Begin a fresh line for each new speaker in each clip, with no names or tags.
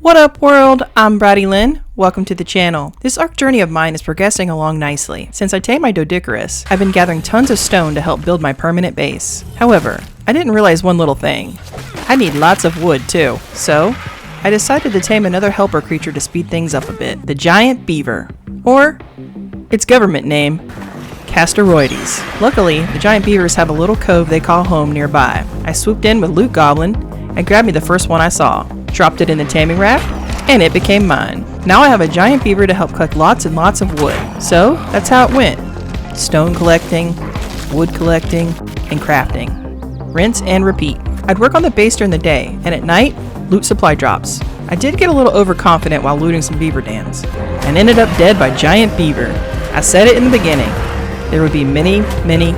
What up world, I'm Brady Lynn. Welcome to the channel. This arc journey of mine is progressing along nicely. Since I tamed my Dodicarus, I've been gathering tons of stone to help build my permanent base. However, I didn't realize one little thing. I need lots of wood too. So, I decided to tame another helper creature to speed things up a bit. The giant beaver. Or, its government name, Castoroides. Luckily, the giant beavers have a little cove they call home nearby. I swooped in with Loot Goblin and grabbed me the first one I saw. Dropped it in the taming rack, and it became mine. Now I have a giant beaver to help collect lots and lots of wood. So, that's how it went. Stone collecting, wood collecting, and crafting. Rinse and repeat. I'd work on the base during the day, and at night, loot supply drops. I did get a little overconfident while looting some beaver dams, and ended up dead by giant beaver. I said it in the beginning. There would be many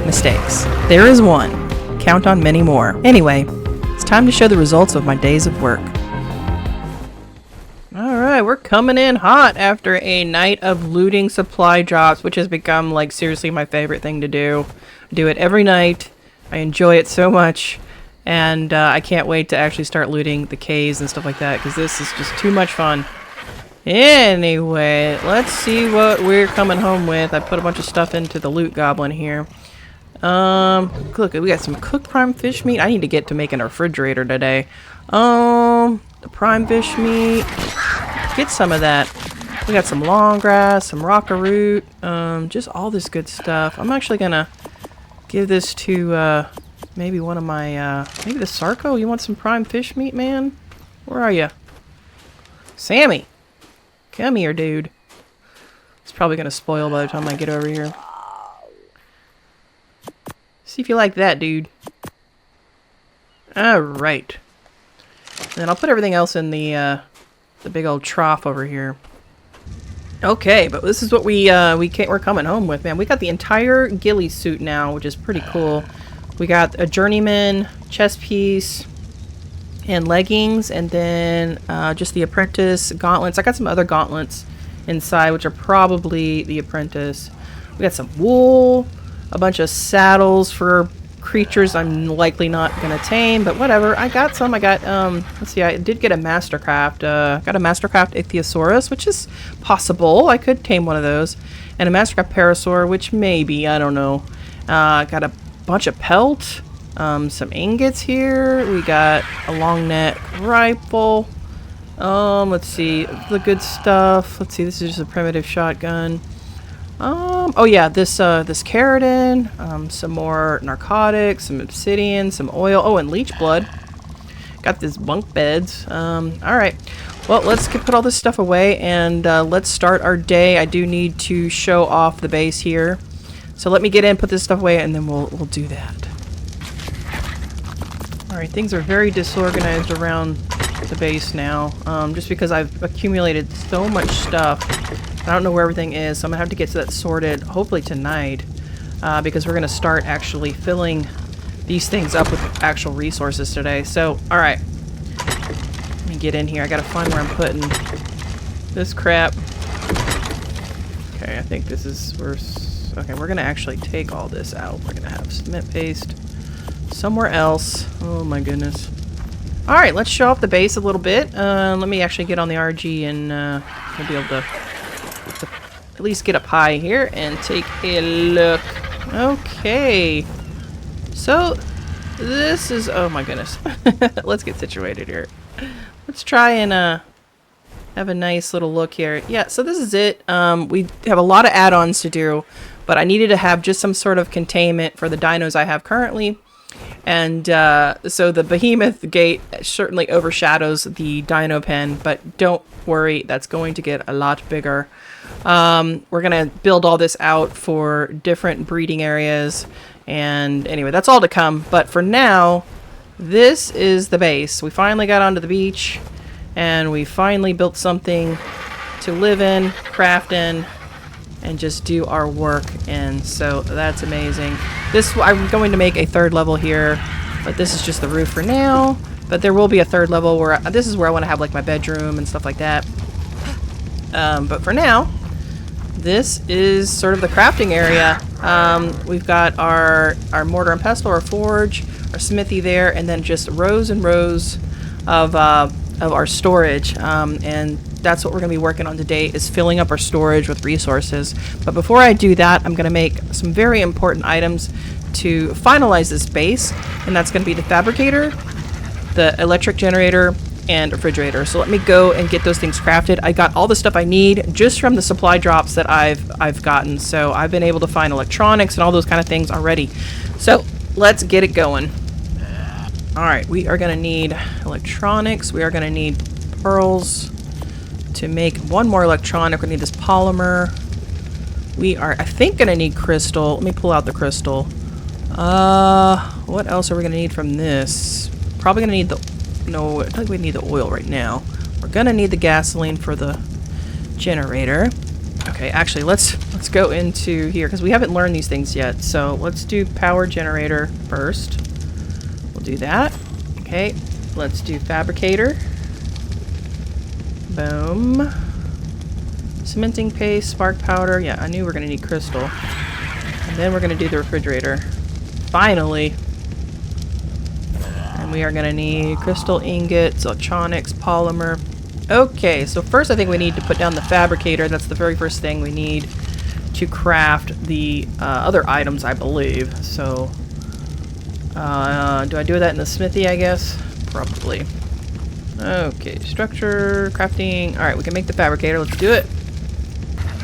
mistakes. There is one. Count on many more. Anyway, it's time to show the results of my days of work. Alright, we're coming in hot after a night of looting supply drops, which has become, like, seriously my favorite thing to do. I do it every night. I enjoy it so much. And I can't wait to actually start looting the caves and stuff like that, because this is just too much fun. Anyway, let's see what we're coming home with. I put a bunch of stuff into the loot goblin here. Look, we got some cooked prime fish meat. I need to get to making a refrigerator today. The prime fish meat. Get some of that. We got some long grass, some rocker root, just all this good stuff. I'm actually gonna give this to maybe one of my maybe the Sarco. You want some prime fish meat, man? Where are you? Sammy, come here, dude. It's probably gonna spoil by the time I get over here. See if you like that, dude. Alright. Then I'll put everything else in the big old trough over here. Okay, but this is what we're coming home with, man. We got the entire ghillie suit now, which is pretty cool. We got a journeyman chest piece and leggings, and then just the apprentice gauntlets. I got some other gauntlets inside, which are probably the apprentice. We got some wool, a bunch of saddles for creatures I'm likely not gonna tame, but whatever. I got some. I got let's see, I did get a mastercraft. Got a mastercraft ichthyosaurus, which is possible. I could tame one of those, and a mastercraft parasaur, which maybe, I don't know. Got a bunch of pelt, some ingots here. We got a long neck rifle. Let's see the good stuff. Let's see, this is just a primitive shotgun. Oh yeah, this keratin, some more narcotics, some obsidian, some oil, oh, and leech blood. Got this bunk beds. Alright. Well, let's put all this stuff away, and let's start our day. I do need to show off the base here. So let me get in, put this stuff away, and then we'll do that. Alright, things are very disorganized around the base now, just because I've accumulated so much stuff. I don't know where everything is, so I'm gonna have to get that sorted hopefully tonight, because we're gonna start actually filling these things up with actual resources today. So, alright, let me get in here. I gotta find where I'm putting this crap. Okay, I think this is okay, we're gonna actually take all this out. We're gonna have cement paste somewhere else. Oh my goodness. Alright, let's show off the base a little bit. Let me actually get on the RG and we'll be able to at least get up high here and take a look. Okay. So, this is... oh my goodness. Let's get situated here. Let's try and have a nice little look here. Yeah, so this is it. We have a lot of add-ons to do, but I needed to have just some sort of containment for the dinos I have currently. And so the behemoth gate certainly overshadows the dino pen, but don't worry, that's going to get a lot bigger. We're gonna build all this out for different breeding areas, and anyway, that's all to come. But for now, this is the base. We finally got onto the beach, and we finally built something to live in, craft in, and just do our work. And so that's amazing. I'm going to make a third level here, but this is just the roof for now. But there will be a third level where this is where I want to have like my bedroom and stuff like that. But for now, this is sort of the crafting area. We've got our mortar and pestle, our forge, our smithy there, and then just rows and rows of of our storage, and that's what we're going to be working on today, is filling up our storage with resources. But before I do that, I'm going to make some very important items to finalize this base, and that's going to be the fabricator, the electric generator, and refrigerator. So let me go and get those things crafted. I got all the stuff I need just from the supply drops that I've gotten. So I've been able to find electronics and all those kind of things already. So let's get it going. All right, we are going to need electronics. We are going to need pearls to make one more electronic. We need this polymer. We are, I think, going to need crystal. Let me pull out the crystal. What else are we going to need from this? Probably going to need the... No, I don't think we need the oil right now. We're going to need the gasoline for the generator. Okay, actually, let's go into here, because we haven't learned these things yet. So let's do power generator first. We'll do that. Okay, let's do fabricator. Boom. Cementing paste, spark powder. Yeah, I knew we were going to need crystal. And then we're going to do the refrigerator. Finally. And we are going to need crystal ingots, electronics, polymer. Okay, so first I think we need to put down the fabricator. That's the very first thing we need to craft the other items, I believe. So, do I do that in the smithy, I guess? Probably. Okay, structure, crafting. Alright, we can make the fabricator. Let's do it.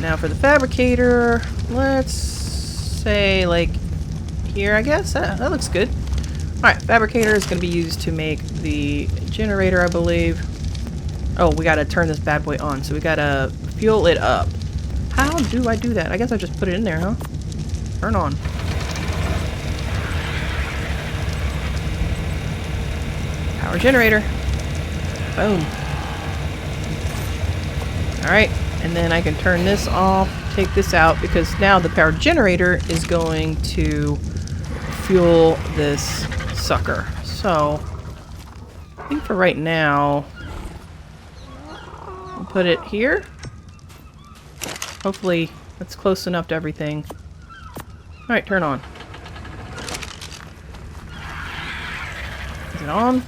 Now for the fabricator, let's say like here, I guess. That looks good. Alright, fabricator is going to be used to make the generator, I believe. Oh, we got to turn this bad boy on. So we got to fuel it up. How do I do that? I guess I just put it in there, huh? Turn on. Power generator. Boom. Alright, and then I can turn this off, take this out, because now the power generator is going to fuel this sucker. So, I think for right now, we'll put it here. Hopefully, that's close enough to everything. Alright, turn on. Is it on?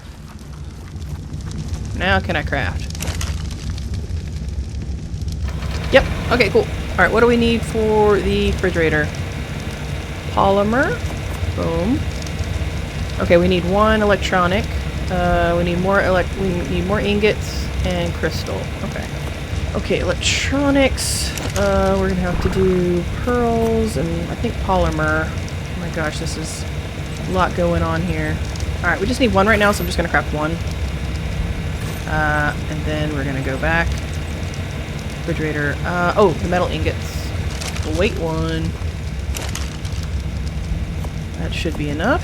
Now can I craft? Yep. Okay, cool. Alright, what do we need for the refrigerator? Polymer. Boom. Okay, we need one electronic. We need more ingots and crystal. Okay. Okay, electronics. We're gonna have to do pearls and I think polymer. Oh my gosh, this is a lot going on here. Alright, we just need one right now, so I'm just gonna craft one. And then we're gonna go back. Refrigerator. Oh, the metal ingots. We'll wait one. That should be enough.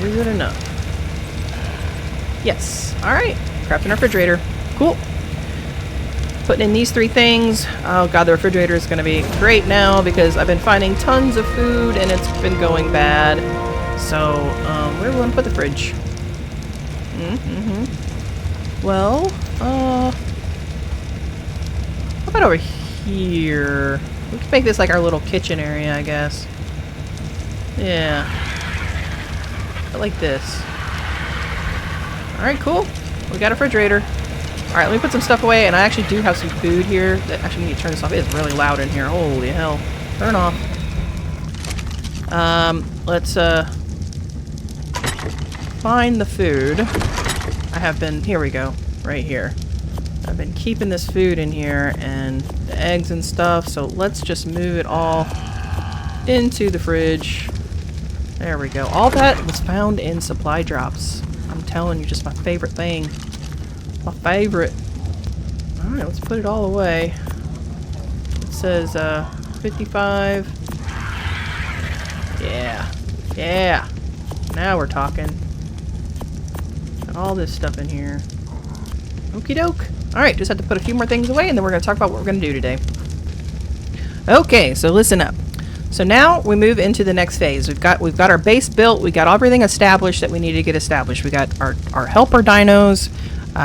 Is it enough? Yes. Alright. Crafting our refrigerator. Cool. Putting in these three things. Oh god, the refrigerator is going to be great now because I've been finding tons of food and it's been going bad. So, where do we want to put the fridge? Well, how about over here? We can make this like our little kitchen area, I guess. Yeah. Like this. Alright, cool. We got a refrigerator. Alright, let me put some stuff away, and I actually do have some food here. Actually, we need to turn this off. It's really loud in here. Holy hell. Turn off. Let's, find the food. I have been... Here we go. Right here. I've been keeping this food in here, and the eggs and stuff, so let's just move it all into the fridge. There we go. All that was found in supply drops. I'm telling you, just my favorite thing. My favorite. Alright, let's put it all away. It says, 55. Yeah. Yeah. Now we're talking. Got all this stuff in here. Okie doke. Alright, just have to put a few more things away and then we're going to talk about what we're going to do today. Okay, so listen up. So now we move into the next phase. We've got our base built. We got everything established that we need to get established. We got our helper dinos.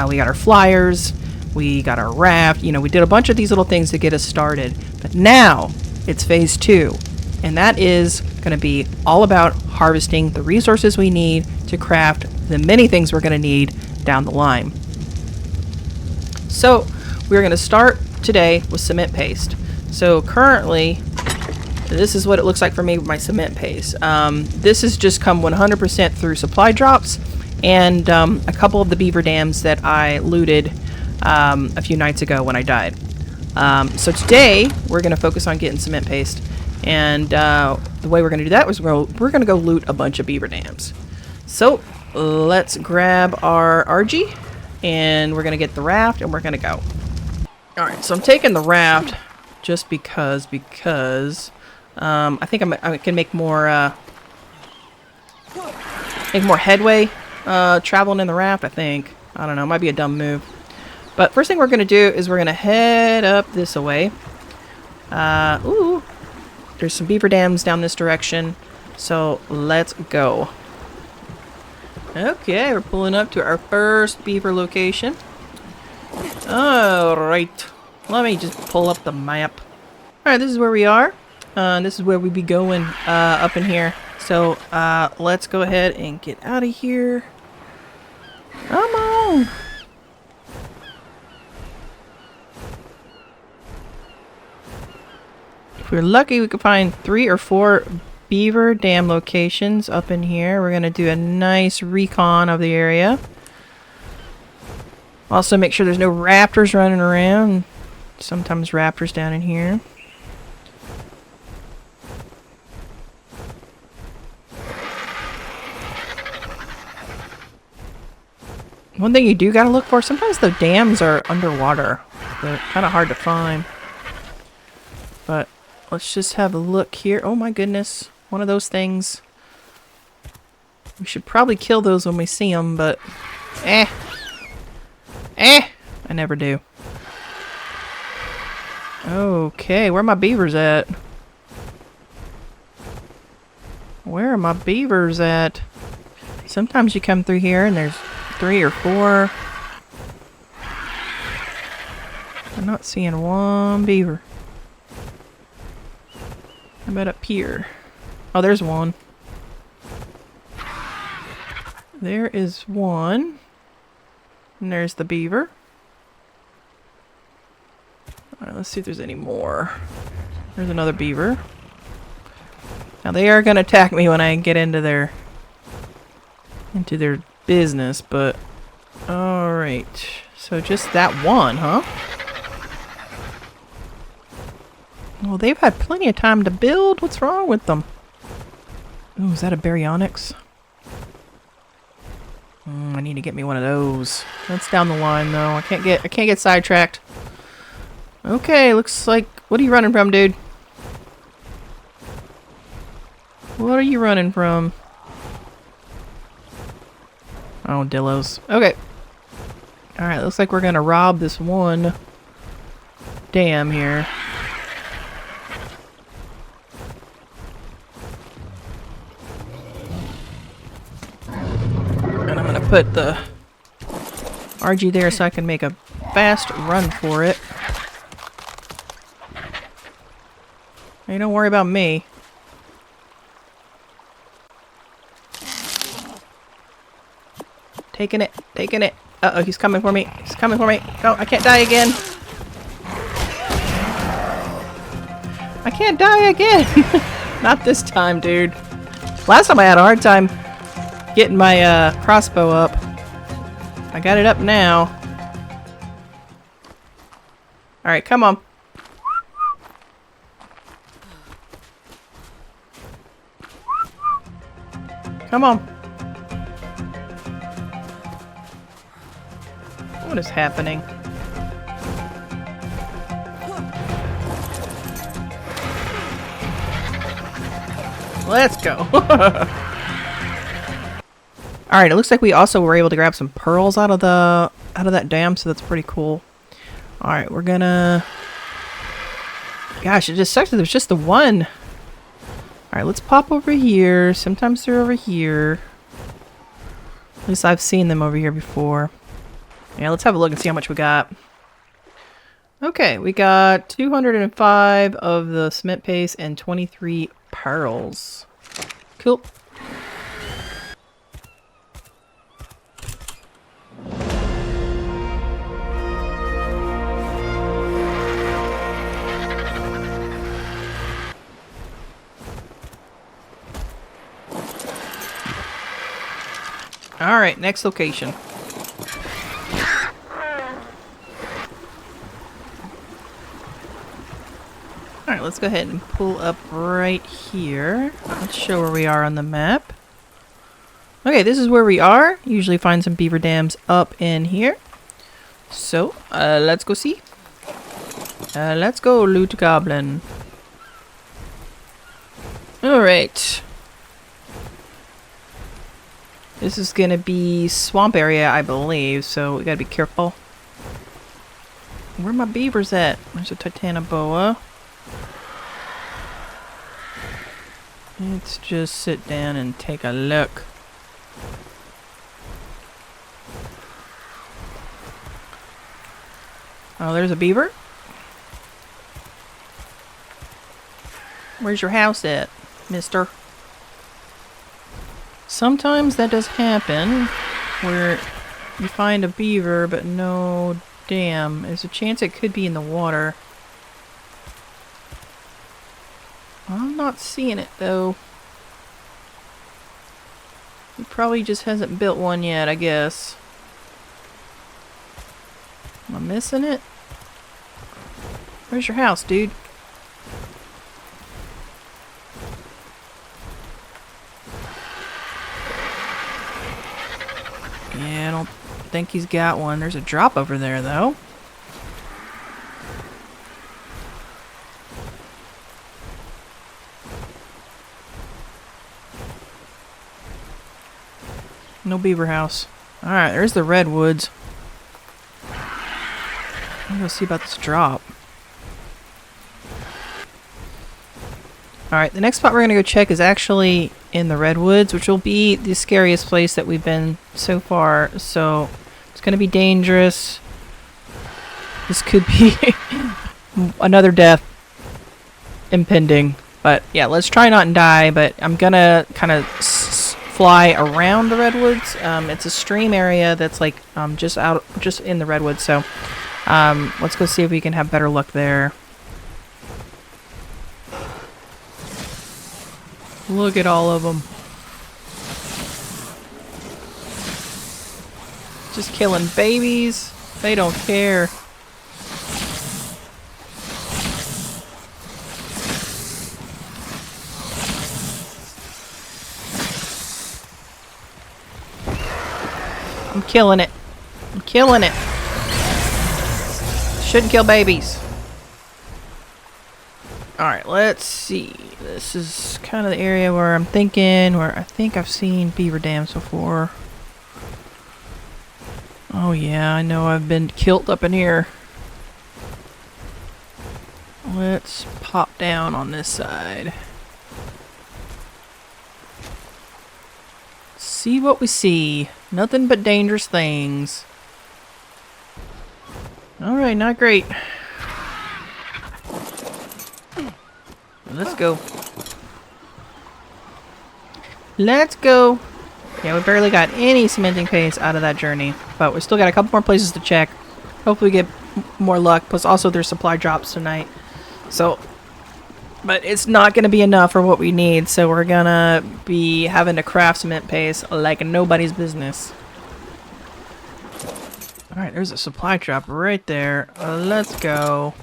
We got our flyers. We got our raft. You know, we did a bunch of these little things to get us started. But now it's phase 2. And that is going to be all about harvesting the resources we need to craft the many things we're going to need down the line. So we're going to start today with cement paste. So currently, this is what it looks like for me with my cement paste. This has just come 100% through supply drops and a couple of the beaver dams that I looted a few nights ago when I died. So today we're going to focus on getting cement paste, and the way we're going to do that is we're going to go loot a bunch of beaver dams. So let's grab our RG, and we're going to get the raft, and we're going to go. Alright, so I'm taking the raft just because I think I can make more headway traveling in the raft, I think. I don't know, it might be a dumb move. But first thing we're going to do is we're going to head up this way. Ooh, there's some beaver dams down this direction. So let's go. Okay, we're pulling up to our first beaver location. Alright, let me just pull up the map. Alright, this is where we are. This is where we be going up in here. So let's go ahead and get out of here. Come on. If we're lucky, we could find 3 or 4 beaver dam locations up in here. We're going to do a nice recon of the area. Also make sure there's no raptors running around. Sometimes raptors down in here. One thing you do gotta look for, sometimes the dams are underwater. They're kind of hard to find. But let's just have a look here. Oh my goodness. One of those things. We should probably kill those when we see them, but... I never do. Okay, where are my beavers at? Where are my beavers at? Sometimes you come through here and there's 3 or 4. I'm not seeing one beaver. How about up here? Oh, there's one. There is one. And there's the beaver. Alright, let's see if there's any more. There's another beaver. Now they are gonna attack me when I get into their business, but alright. So just that one, huh? Well, they've had plenty of time to build. What's wrong with them? Oh, is that a baryonyx? I need to get me one of those. That's down the line though. I can't get sidetracked. Okay, looks like... What are you running from, dude? What are you running from? Oh, dillos. Okay. Alright, looks like we're gonna rob this one dam here. And I'm gonna put the RG there so I can make a fast run for it. Hey, don't worry about me. Taking it, taking it. Uh-oh, he's coming for me. He's coming for me. Oh, I can't die again. I can't die again. Not this time, dude. Last time I had a hard time getting my crossbow up. I got it up now. Alright, come on. Come on. What is happening? Let's go. Alright, it looks like we also were able to grab some pearls out of that dam, so that's pretty cool. Alright, we're gonna... Gosh, it just sucks that there's just the one. Alright, let's pop over here. Sometimes they're over here. At least I've seen them over here before. Yeah, let's have a look and see how much we got. Okay, we got 205 of the cement paste and 23 pearls. Cool. Alright, next location. Alright, let's go ahead and pull up right here. Let's show where we are on the map. Okay, this is where we are. Usually find some beaver dams up in here. So, let's go see. Let's go loot goblin. Alright. This is gonna be swamp area, I believe, so we gotta be careful. Where are my beavers at? There's a titanoboa. Let's just sit down and take a look. Oh, there's a beaver? Where's your house at, mister? Sometimes that does happen, where you find a beaver, but no dam. There's a chance it could be in the water. I'm not seeing it, though. He probably just hasn't built one yet, I guess. Am I missing it? Where's your house, dude? Yeah, I don't think he's got one. There's a drop over there, though. No beaver house. Alright, there's the redwoods. I'm gonna see about this drop. Alright, the next spot we're gonna go check is actually in the redwoods, which will be the scariest place that we've been so far. So, it's gonna be dangerous. This could be another death impending. But yeah, let's try not and die, but I'm gonna kind of fly around the redwoods. It's a stream area that's like just in the redwoods, so let's go see if we can have better luck there. Look at all of them. Just killing babies. They don't care. I'm killing it. I'm killing it. Shouldn't kill babies. Alright, let's see. This is kind of the area where I'm thinking, where I think I've seen beaver dams before. Oh yeah, I know I've been killed up in here. Let's pop down on this side. See what we see. Nothing but dangerous things. Alright, not great. Let's go. Let's go. Yeah, we barely got any cementing paste out of that journey. But we still got a couple more places to check. Hopefully we get more luck. Plus also there's supply drops tonight. So, but it's not going to be enough for what we need. So we're going to be having to craft cement paste like nobody's business. Alright, there's a supply drop right there. Let's go.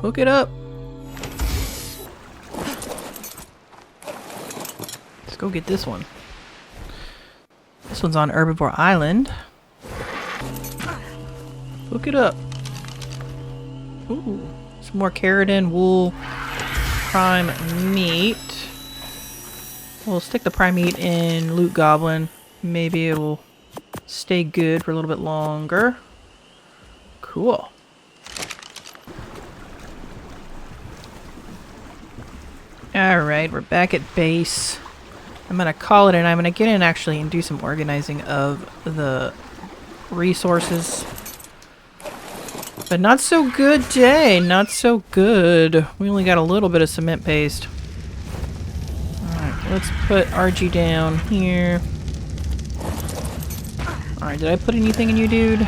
Hook it up. Let's go get this one. This one's on Herbivore Island. Hook it up. Ooh, some more keratin, wool, prime meat. We'll stick the prime meat in Loot Goblin. Maybe it'll stay good for a little bit longer. Cool. Alright, we're back at base. I'm gonna call it and I'm gonna get in actually and do some organizing of the resources. But not so good day. Not so good. We only got a little bit of cement paste. Alright, let's put RG down here. Alright, did I put anything in you, dude?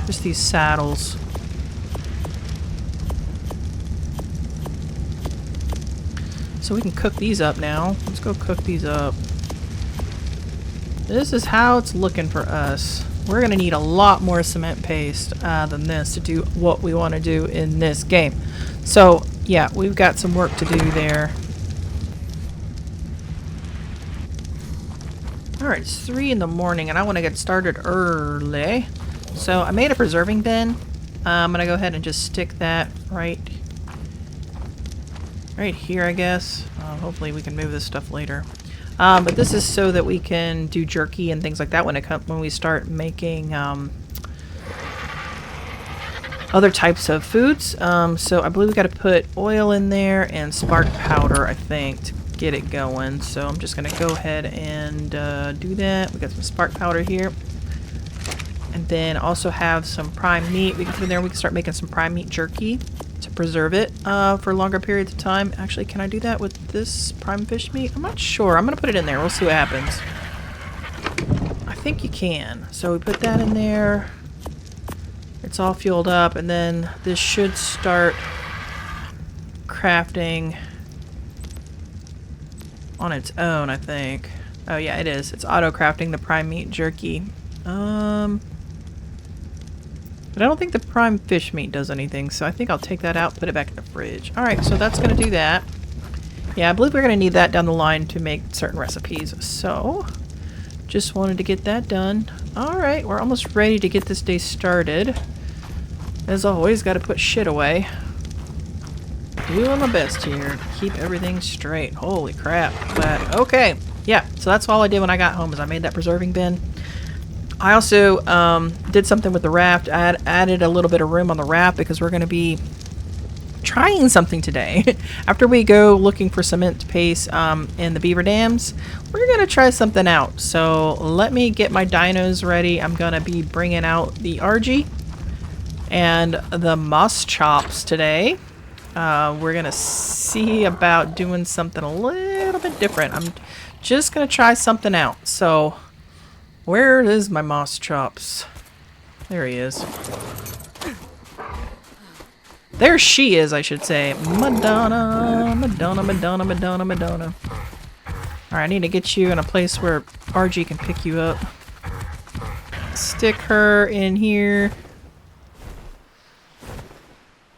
Just these saddles. So we can cook these up now. Let's go cook these up. This is how it's looking for us. We're going to need a lot more cement paste than this to do what we want to do in this game. So, yeah, we've got some work to do there. Alright, it's 3 in the morning and I want to get started early. So, I made a preserving bin. I'm going to go ahead and just stick that right here, I guess. Hopefully we can move this stuff later. But this is so that we can do jerky and things like that when we start making other types of foods. So I believe we got to put oil in there and spark powder, I think, to get it going. So I'm just going to go ahead and do that. We got some spark powder here. And then also have some prime meat. We can put in there. We can start making some prime meat jerky to preserve it for longer periods of time. Actually, can I do that with this prime fish meat? I'm not sure. I'm going to put it in there. We'll see what happens. I think you can. So we put that in there. It's all fueled up. And then this should start crafting on its own, I think. Oh, yeah, it is. It's auto-crafting the prime meat jerky. But I don't think the prime fish meat does anything, so I think I'll take that out, put it back in the fridge. Alright, so that's going to do that. Yeah, I believe we're going to need that down the line to make certain recipes. So, just wanted to get that done. Alright, we're almost ready to get this day started. As always, got to put shit away. Doing my best here to keep everything straight. Holy crap. But, okay. Yeah, so that's all I did when I got home, is I made that preserving bin. I also did something with the raft. I added a little bit of room on the raft because we're going to be trying something today. After we go looking for cement paste in the beaver dams, we're going to try something out. So let me get my dinos ready. I'm going to be bringing out the RG and the moss chops today. We're going to see about doing something a little bit different. I'm just going to try something out. So... where is my moss chops? There he is. There she is, I should say. Madonna, Madonna, Madonna, Madonna, Madonna. Alright, I need to get you in a place where RG can pick you up. Stick her in here.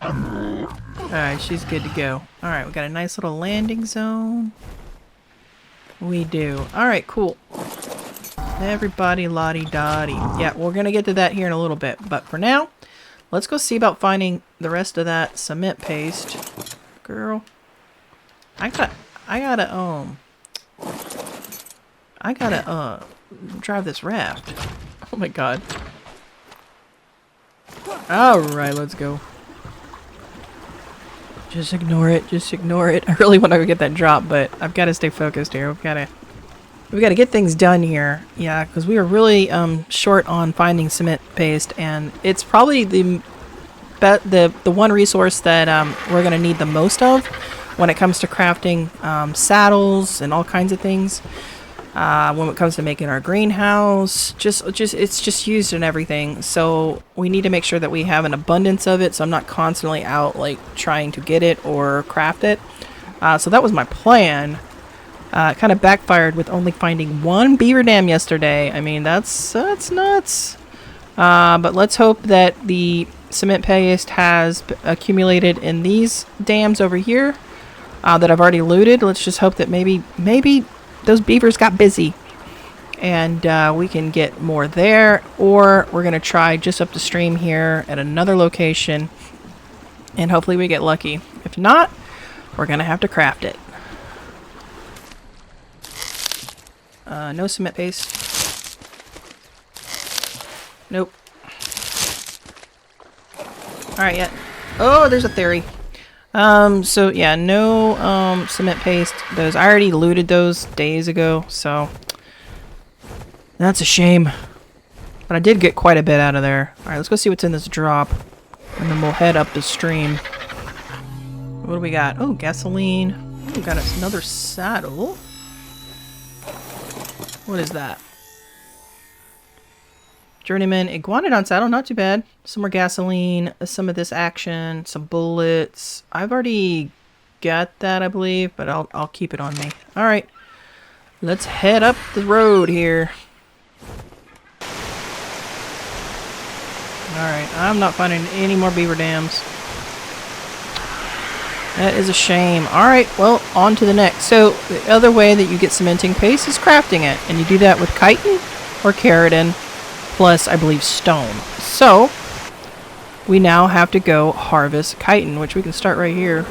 Alright, she's good to go. Alright, we got a nice little landing zone. We do. Alright, cool. Everybody lottie-dottie. Yeah, we're gonna get to that here in a little bit. But for now, let's go see about finding the rest of that cement paste. Girl. I gotta drive this raft. Oh my god. Alright, let's go. Just ignore it. Just ignore it. I really want to go get that drop, but I've got to stay focused here. We got to get things done here. Yeah, because we are really short on finding cement paste, and it's probably the one resource that we're going to need the most of when it comes to crafting saddles and all kinds of things. When it comes to making our greenhouse, it's just used in everything. So we need to make sure that we have an abundance of it, so I'm not constantly out like trying to get it or craft it. So that was my plan. Kind of backfired with only finding one beaver dam yesterday. I mean, that's nuts. But let's hope that the cement paste has accumulated in these dams over here that I've already looted. Let's just hope that maybe those beavers got busy and we can get more there, or we're going to try just up the stream here at another location and hopefully we get lucky. If not, we're going to have to craft it. No cement paste. Nope. Alright, yeah. Oh, there's a theory. So yeah, no cement paste. Those I already looted those days ago, so that's a shame. But I did get quite a bit out of there. Alright, let's go see what's in this drop. And then we'll head up the stream. What do we got? Oh, gasoline. Oh, we got another saddle. What is that? Journeyman, iguanodon saddle, not too bad. Some more gasoline, some of this action, some bullets. I've already got that, I believe, but I'll keep it on me. All right, let's head up the road here. All right, I'm not finding any more beaver dams. That is a shame. All right, well, on to the next. So the other way that you get cementing paste is crafting it, and you do that with chitin or keratin. Plus, I believe, stone. So, we now have to go harvest chitin, which we can start right here.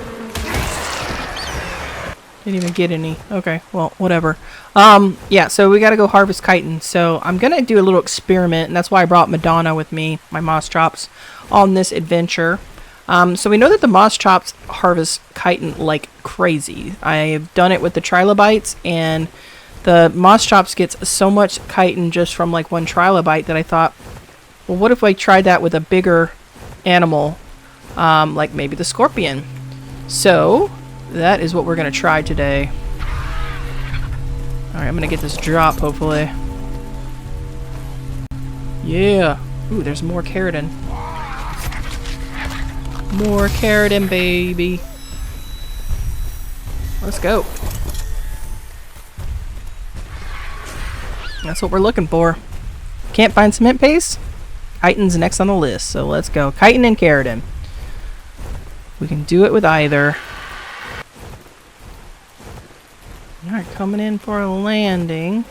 Didn't even get any. Okay, well, whatever. Yeah, so we gotta go harvest chitin. So, I'm gonna do a little experiment, and that's why I brought Madonna with me, my moss chops, on this adventure. So we know that the moss chops harvest chitin like crazy. I've done it with the trilobites, and the moss chops gets so much chitin just from like one trilobite that I thought, well, what if I tried that with a bigger animal, like maybe the scorpion? So that is what we're going to try today. Alright, I'm going to get this drop, hopefully. Yeah. Ooh, there's more keratin. More keratin, baby. Let's go. That's what we're looking for. Can't find cement paste? Chitin's next on the list, so let's go. Chitin and keratin. We can do it with either. Alright, coming in for a landing.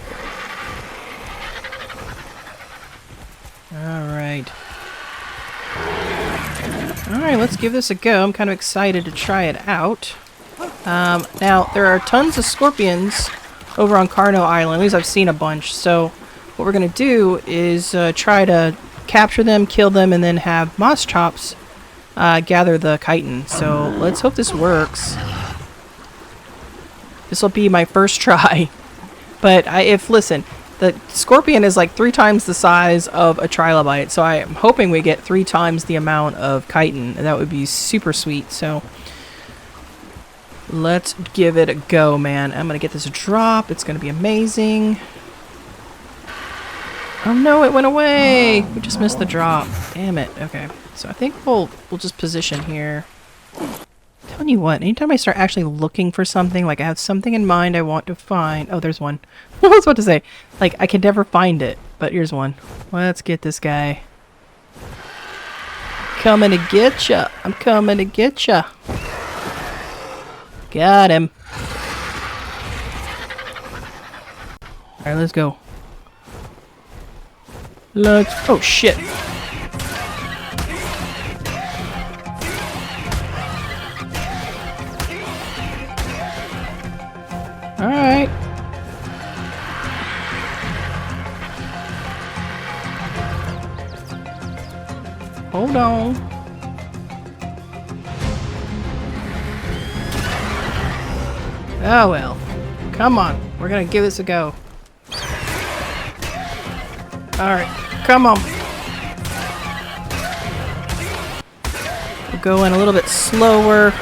Alright. Alright, let's give this a go. I'm kind of excited to try it out. Now, there are tons of scorpions over on Carno Island. At least I've seen a bunch. So what we're going to do is try to capture them, kill them, and then have moss chops gather the chitin. So let's hope this works. This will be my first try. But listen, the scorpion is like 3 times the size of a trilobite. So I am hoping we get 3 times the amount of chitin. That would be super sweet. So let's give it a go, man. I'm gonna get this drop. It's gonna be amazing. Oh no, it went away. We just missed the drop. Damn it. Okay, so I think we'll just position here. Telling you what, anytime I start actually looking for something, like I have something in mind I want to find. Oh, there's one. I was about to say, like I can never find it, but here's one. Let's get this guy. Coming to get ya. I'm coming to get ya. Got him. Alright, let's go. Oh, shit. Alright. Hold on. Oh well. Come on. We're gonna give this a go. Alright. Come on. We'll go in a little bit slower.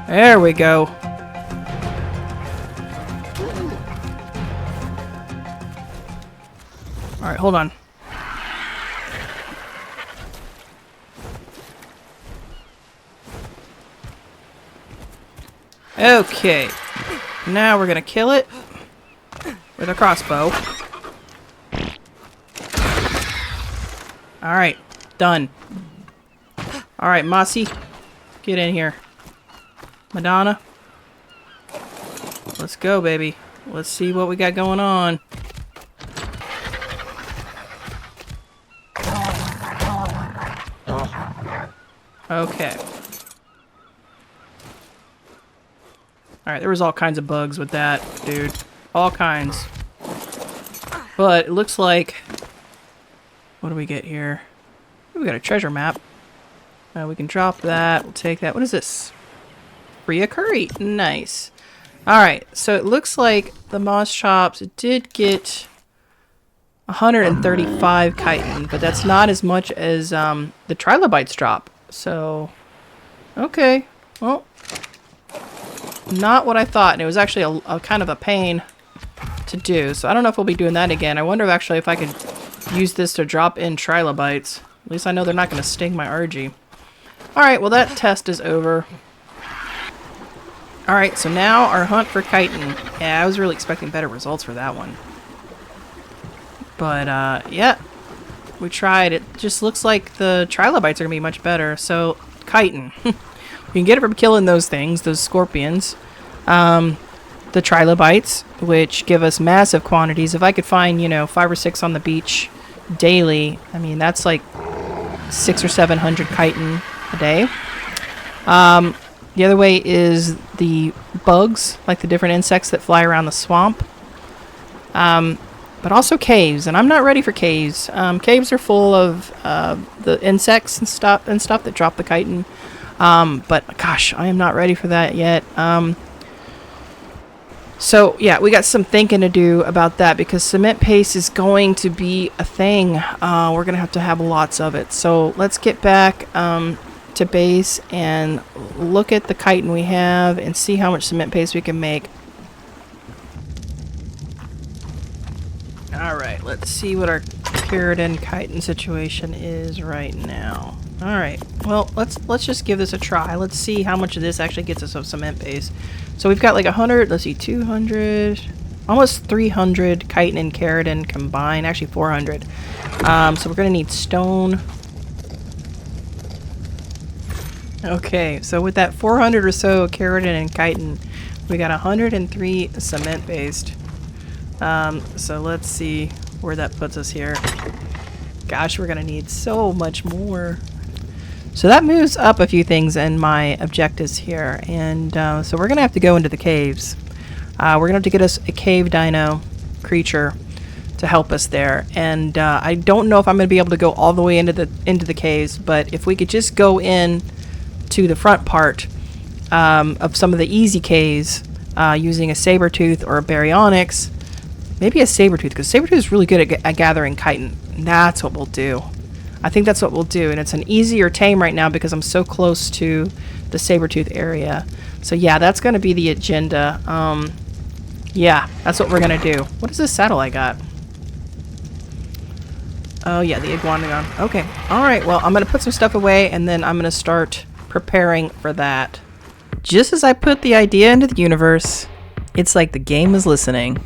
There we go. Alright, hold on. Okay, now we're gonna kill it with a crossbow. Alright, done. Alright, Mossy, get in here. Madonna, let's go, baby. Let's see what we got going on. Okay. Alright, there was all kinds of bugs with that, dude. All kinds. But it looks like... What do we get here? We got a treasure map. We can drop that. We'll take that. What is this? Reoccurry. Nice. Alright, so it looks like the moss chops did get 135 chitin, but that's not as much as the trilobites drop. So, okay. Well, not what I thought. And it was actually a kind of a pain to do. So I don't know if we'll be doing that again. I wonder actually if I could use this to drop in trilobites. At least I know they're not going to sting my RG. Alright, well that test is over. Alright, so now our hunt for chitin. Yeah, I was really expecting better results for that one. But, yeah. We tried. It just looks like the trilobites are going to be much better. So, chitin. You can get it from killing those things, those scorpions. The trilobites, which give us massive quantities. If I could find, you know, 5 or 6 on the beach daily, I mean, that's like 600 or 700 chitin a day. The other way is the bugs, like the different insects that fly around the swamp. But also caves, and I'm not ready for caves. Caves are full of the insects and stuff that drop the chitin. But gosh, I am not ready for that yet. So yeah, we got some thinking to do about that because cement paste is going to be a thing. We're gonna have to have lots of it. So let's get back to base and look at the chitin we have and see how much cement paste we can make. Alright, let's see what our keratin chitin situation is right now. Alright, well, let's just give this a try. Let's see how much of this actually gets us of cement paste. So we've got like 100, let's see, 200, almost 300 chitin and keratin combined, actually 400. So we're going to need stone. Okay, so with that 400 or so keratin and chitin, we got 103 cement paste. So let's see where that puts us here. Gosh, we're gonna need so much more. So that moves up a few things in my objectives here, and so we're gonna have to go into the caves. We're gonna have to get us a cave dino creature to help us there, and I don't know if I'm gonna be able to go all the way into the caves, but if we could just go in to the front part of some of the easy caves using a saber tooth or a baryonyx. Maybe a saber-tooth, because saber-tooth is really good at gathering chitin. That's what we'll do. I think that's what we'll do, and it's an easier tame right now because I'm so close to the saber-tooth area. So yeah, that's going to be the agenda. Yeah, that's what we're going to do. What is this saddle I got? Oh yeah, the iguanodon. Okay, alright, well I'm going to put some stuff away, and then I'm going to start preparing for that. Just as I put the idea into the universe, it's like the game is listening.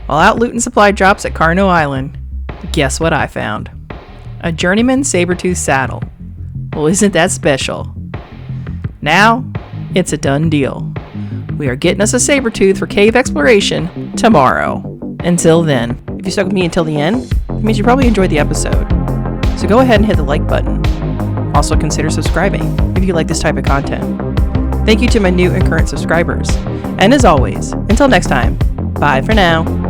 While out looting supply drops at Carno Island, guess what I found? A journeyman saber-tooth saddle. Well, isn't that special? Now, it's a done deal. We are getting us a saber-tooth for cave exploration tomorrow. Until then, if you stuck with me until the end, it means you probably enjoyed the episode. So go ahead and hit the like button. Also consider subscribing if you like this type of content. Thank you to my new and current subscribers. And as always, until next time, bye for now.